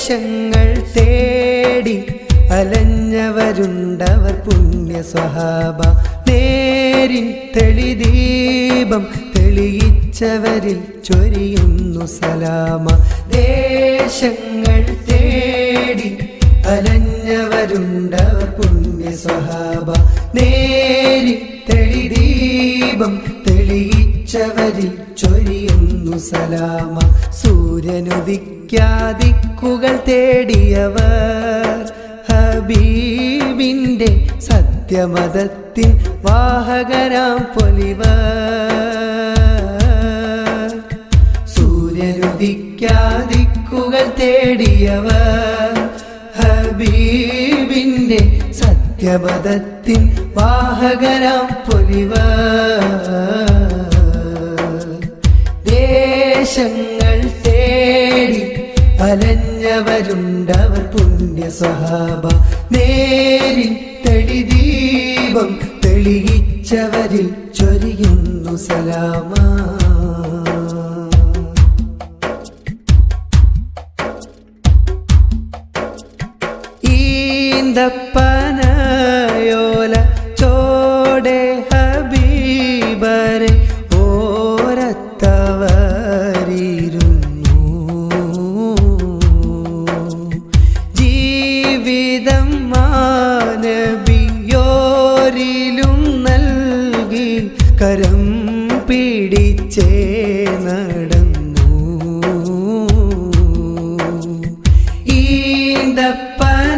ദേശങ്ങൾ തേടി അലഞ്ഞവരുണ്ടവർ പുണ്യ സ്വഹാബ നേരിൻ തെളിദീപം തെളിയിച്ചവരിൽ ചൊരിയുന്നു സലാമ ദേശങ്ങൾ തേടി അലഞ്ഞവരുണ്ടവർ പുണ്യ സ്വഹാബ നേരിൻ തെളിദീപം തെളിയിച്ചവരിൽ ചൊരിയുന്നു സലാമ സൂര്യനുദിക്കാദിക്കുകൾ തേടിയവർ ഹബീബിന്റെ സത്യമതത്തിൻ വാഹകരാം പൊലിവർ സൂര്യനുദിക്കാദിക്കുകൾ തേടിയവർ ഹബീബിന്റെ സത്യമതത്തിൻ വാഹകരാം പൊലിവർ ദേശങ്ങൾ തേടി അലഞ്ഞവരുണ്ടവർ പുണ്യ സ്വഹാബ നേരിൻ തെളിദീപം തെളിയിച്ചവരിൽ ചൊരിയുന്നു സലാമ ഈന്തപ്പനയോല ചോടെ ഹബീബരെ ഓരത്തവരിരുന്നു ജീവിതം മാനബിയോരിലും നൽകി കരം പിടിച്ചേ നടന്നു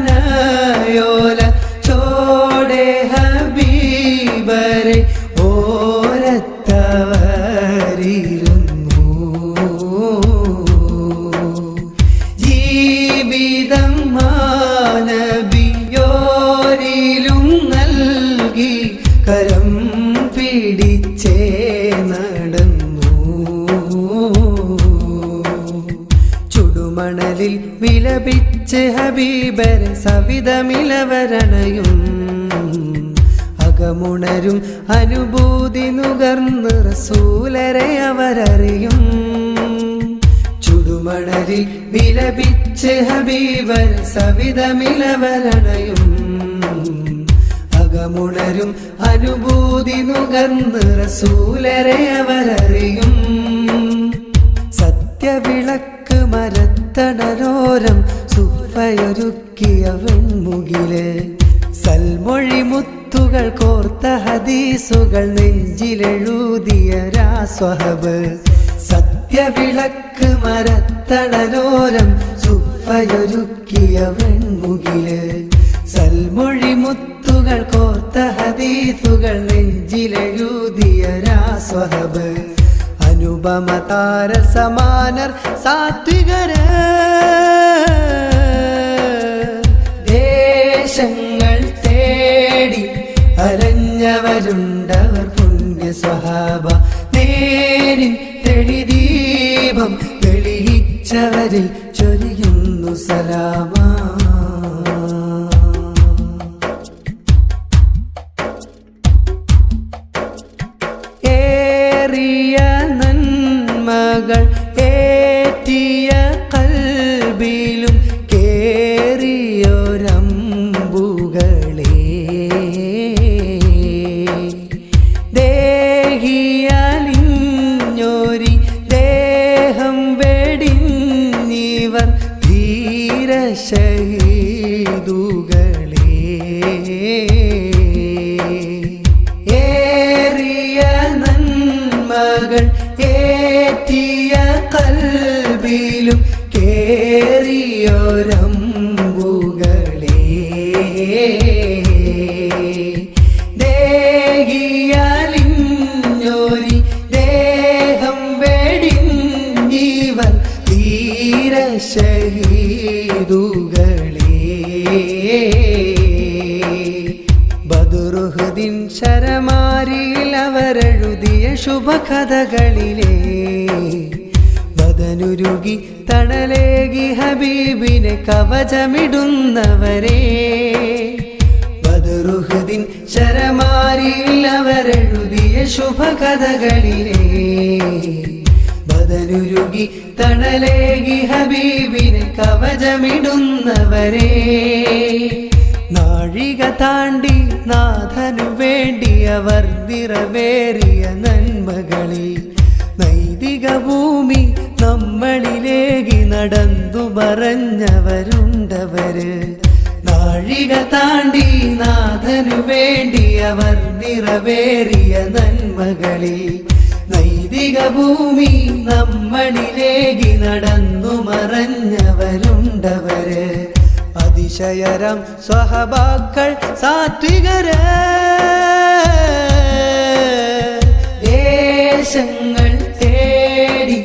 ഈന്തപ്പനയോല ചോടെ ഹബീബരെ ഓരത്തവരിരുന്നു ജീവിതം മാനബിയോരിലും നൽകി കരം പിടിച്ചേ നടന്നു ചുടുമണലിൽ വിലപിച്ച് ഹബീബരെ സവിതമിലവരണയും അകമുണരും അനുഭൂതി നുകർന്ന് റസൂലരെ അവരറിയും ചുടുമണലിൽ വിലപിച്ച് ഹബീബർ സവിതമിലവരണയും അകമുണരും അനുഭൂതി നുകർന്ന് റസൂലരെ അവരറിയും സത്യവിളക്ക് മരത്തണലോരം സുഫയൊരുക്കിയ വെൺമുകില് സൽമൊഴി മുത്തുകൾ കോർത്ത ഹദീസുകൾ നെഞ്ചിലെഴുതിയ രാസ്വഹബ് സത്യവിളക്ക് മരത്തണലോരം സുഫയൊരുക്കിയ വെൺമുകില് സൽമൊഴി മുത്തുകൾ കോർത്ത ഹദീസുകൾ നെഞ്ചിലെഴുതിയ രാസ്വഹബ് അനുപമ താര സമാനർ സാത്വികര് ദേശങ്ങൾ തേടി അലഞ്ഞവരുണ്ടവർ പുണ്യ സ്വഹാബ നേരിൻ തെളിദീപം തെളിയിച്ചവരിൽ ചൊരിയുന്നു സലാമ ഏറിയ നന്മകൾ ഏറ്റിയ കൽബിലും കേറിയൊരമ്പുകളെ ദേഹിയാലിഞ്ഞൊരി ദേഹം വെടിഞ്ഞിവർ ധീരശഹീദുകളെ ഏറിയ നന്മകൾ ഏറ്റിയ കൽബിലും കേറിയൊരമ്പുകളെ ദേഹിയാലിഞ്ഞൊരി ദേഹം വെടിഞ്ഞിവർ ധീരശഹീദുകളെ ബദറുഹുദിൻ ശരമാരിയിൽ അവരെഴുതിയ ശുഭകഥകളിലെ ബദനുരുകി തണലേകി ഹബീബിനെ കവചമിടുന്നവരെ ബദറുഹുദിൻ ശരമാരിയിൽ അവരെഴുതിയ ശുഭകഥകളിലെ ബദലുരുകി തണലേകി ഹബീബിന് കവചമിടുന്നവരെ നാഴിക താണ്ടി നാഥനു വേണ്ടി അവർ നിറവേറിയ നന്മകളിൽ നൈതിക ഭൂമി നമ്മളിലേകി നടന്നു മറഞ്ഞവരുണ്ടവര് നാഴിക താണ്ടി നാഥനു വേണ്ടി അവർ നിറവേറിയ നന്മകളിൽ നൈതിക ഭൂമി നമ്മളിലേകി നടന്നു മറഞ്ഞവരുണ്ടവര് അതിശയരം സ്വഹബാക്കൾ സാത്വികര് ദേശങ്ങൾ തേടി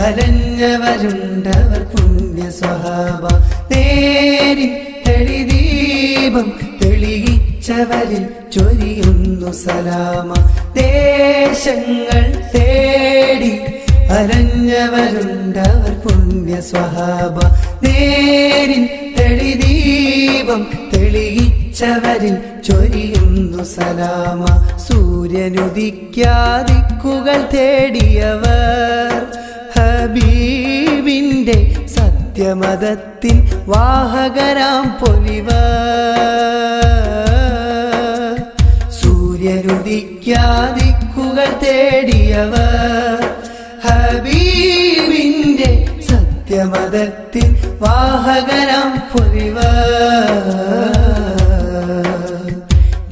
അലഞ്ഞവരുണ്ടവർ പുണ്യ സ്വഹാബ നേരിൻ തെളിദീപം തെളിയിച്ചവരിൽ ചൊരിയുന്നു സലാമ ദേശങ്ങൾ തേടി അലഞ്ഞവരുണ്ടവർ പുണ്യ സ്വഹാബ നേരിൻ തെളിദീപം തെളിയിച്ചവരിൽ ചൊരിയുന്നു സലാമ സൂര്യനുദിക്കാദിക്കുകൾ തേടിയവർ ഹബീബിന്റെ സത്യമതത്തിൻ വാഹകരാം പൊലിവർ സൂര്യനുദിക്കാദിക്കുകൾ തേടിയവർ ഹബീബിന്റെ സത്യമതത്തിൻ വാഹകരാം പൊലിവർ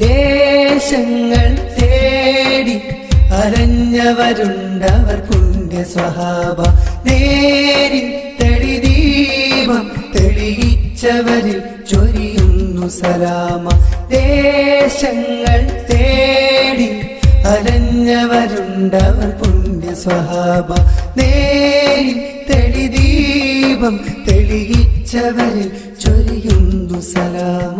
ദേശങ്ങൾ തേടി അലഞ്ഞവരുണ്ടവർ പുണ്യ സ്വഹാബ നേരിൻ തെളിദീപം തെളിയിച്ചവരിൽ ചൊരിയുന്നു സലാമ ദേശങ്ങൾ തേടി അലഞ്ഞവരുണ്ടവർ പുണ്യ സ്വഹാബ നേരിൻ തെളിദീപം തെളിയിച്ചവരിൽ ചൊരിയുന്നു സലാമ.